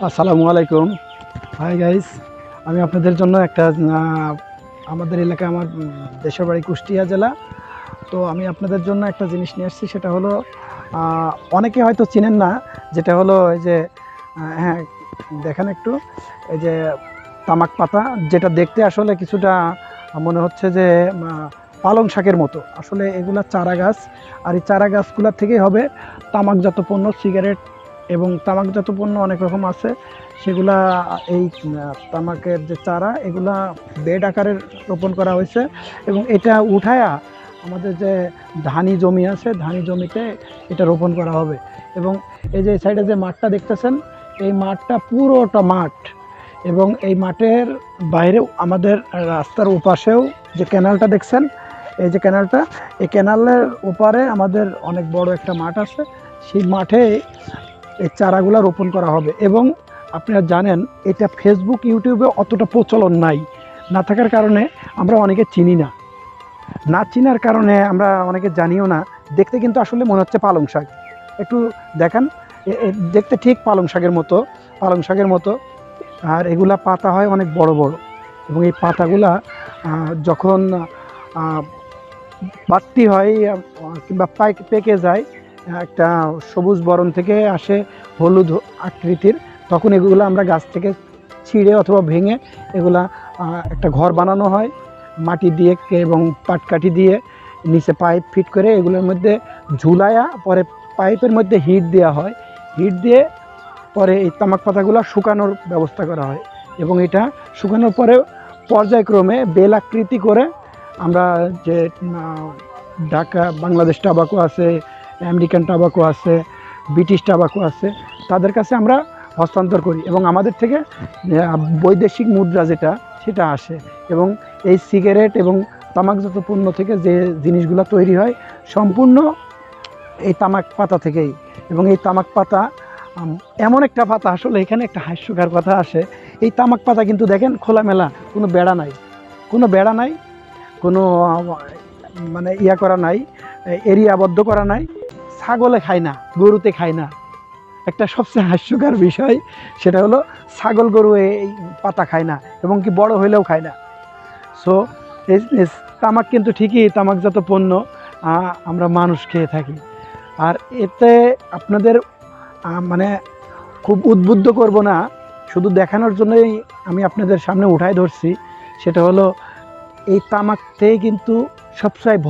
আসসালামু আলাইকুম। Hi guys, আমি আপনাদের জন্য একটা আমাদের এলাকায় আমার দেশের বাড়ি কুষ্টিয়া জেলা। তো আমি আপনাদের জন্য একটা জিনিস নিয়ে আসছি, সেটা হলো অনেকে হয়তো চিনেন না, যেটা হলো এই যে হ্যাঁ, দেখেন একটু, এই যে তামাক পাতা, যেটা দেখতে আসলে কিছুটা মনে হচ্ছে যে পালং শাকের মতো। আসলে এগুলা চারা গাছ, আর এই চারা গাছগুলোর থেকেই হবে তামাকজাত পণ্য, সিগারেট এবং তামাকজাত পণ্য অনেক রকম আছে। সেগুলা এই তামাকের যে চারা, এগুলা বেড আকারে রোপণ করা হয়েছে এবং এটা উঠায়া আমাদের যে ধানি জমি আছে, ধানি জমিতে এটা রোপণ করা হবে। এবং এই যে সাইডে যে মাঠটা দেখতেছেন, এই মাঠটা পুরোটা মাঠ, এবং এই মাঠের বাইরে আমাদের রাস্তার ওপাশেও যে ক্যানালটা দেখছেন, এই যে ক্যানালটা, এই ক্যানালের ওপারে আমাদের অনেক বড় একটা মাঠ আছে। সেই মাঠে এই চারাগুলো রোপণ করা হবে। এবং আপনারা জানেন, এটা ফেসবুক ইউটিউবে অতটা প্রচলন নাই, না থাকার কারণে আমরা অনেকে চিনি না, না চিনার কারণে আমরা অনেকে জানিও না। দেখতে কিন্তু আসলে মনে হচ্ছে পালং শাক। একটু দেখান, দেখতে ঠিক পালং শাকের মতো, পালং শাকের মতো। আর এগুলা পাতা হয় অনেক বড় বড়, এবং এই পাতাগুলা যখন বাড়তি হয় কিংবা পেকে যায়, একটা সবুজ বরণ থেকে আসে হলুদ আকৃতির, তখন এগুলো আমরা গাছ থেকে ছিঁড়ে অথবা ভেঙে এগুলা একটা ঘর বানানো হয় মাটি দিয়ে এবং পাটকাঠি দিয়ে, নিচে পাইপ ফিট করে এগুলোর মধ্যে ঝুলায়া, পরে পাইপের মধ্যে হিট দেওয়া হয়। হিট দিয়ে পরে এই তামাক পাতাগুলো শুকানোর ব্যবস্থা করা হয়, এবং এটা শুকানোর পরে পর্যায়ক্রমে বেল আকৃতি করে আমরা যে ঢাকা বাংলাদেশ টাবাকো আছে, আমেরিকান টাবাকো আছে, ব্রিটিশ টাবাকো আছে, তাদের কাছে আমরা হস্তান্তর করি, এবং আমাদের থেকে বৈদেশিক মুদ্রা যেটা, সেটা আসে। এবং এই সিগারেট এবং তামাকজাত পণ্য থেকে যে জিনিসগুলো তৈরি হয়, সম্পূর্ণ এই তামাক পাতা থেকেই। এবং এই তামাক পাতা এমন একটা পাতা, আসলে এখানে একটা হাস্যকর কথা আসে। এই তামাক পাতা কিন্তু দেখেন খোলামেলা, কোনো বেড়া নাই, কোনো বেড়া নাই, কোনো মানে করা নাই, এরিয়াবদ্ধ করা নাই। ছাগলে খায় না, গরুতে খায় না। একটা সবচেয়ে হাস্যকর বিষয়, সেটা হলো ছাগল গরু এই পাতা খায় না, এবং কি বড় হইলেও খায় না। সো তামাক কিন্তু ঠিকই তামাকজাত পণ্য আমরা মানুষ খেয়ে থাকি। আর এতে আপনাদের মানে খুব উদ্বুদ্ধ করব না, শুধু দেখানোর জন্যই আমি আপনাদের সামনে উঠাই ধরছি। সেটা হলো এই তামাক থেকে কিন্তু সবচেয়ে